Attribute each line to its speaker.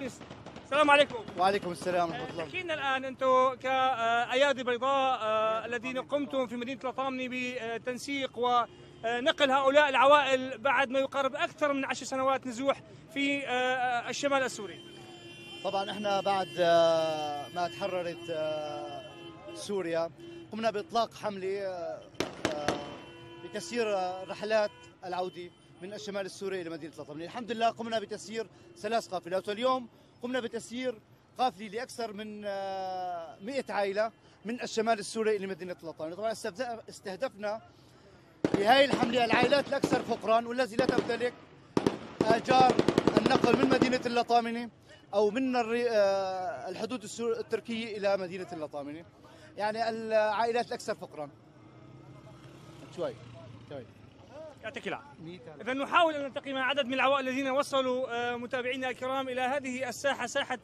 Speaker 1: السلام عليكم.
Speaker 2: وعليكم السلام ورحمة الله.
Speaker 1: احكي لنا الآن أنتم كأيادي بيضاء الذين قمتم في مدينة لطامنة بتنسيق ونقل هؤلاء العوائل بعد ما يقارب أكثر من 10 سنوات نزوح في الشمال السوري.
Speaker 2: طبعا احنا بعد ما تحررت سوريا قمنا بإطلاق حملة بتسيير رحلات العودة من الشمال السوري إلى مدينة لطامنة. الحمد لله قمنا بتسيير 3 قافلات، واليوم قمنا بتسيير قافلة لأكثر من 100 عائلة من الشمال السوري إلى مدينة لطامنة. طبعا استهدفنا بهذه الحملة العائلات الأكثر فقرا والذي لا تمتلك آجار النقل من مدينة اللطامنة أو من الحدود التركية إلى مدينة اللطامنة، يعني العائلات الأكثر فقرا. شوي
Speaker 1: يعطيك العافية. إذا نحاول أن نلتقي مع عدد من العوائل الذين وصلوا متابعينا الكرام إلى هذه الساحة، ساحة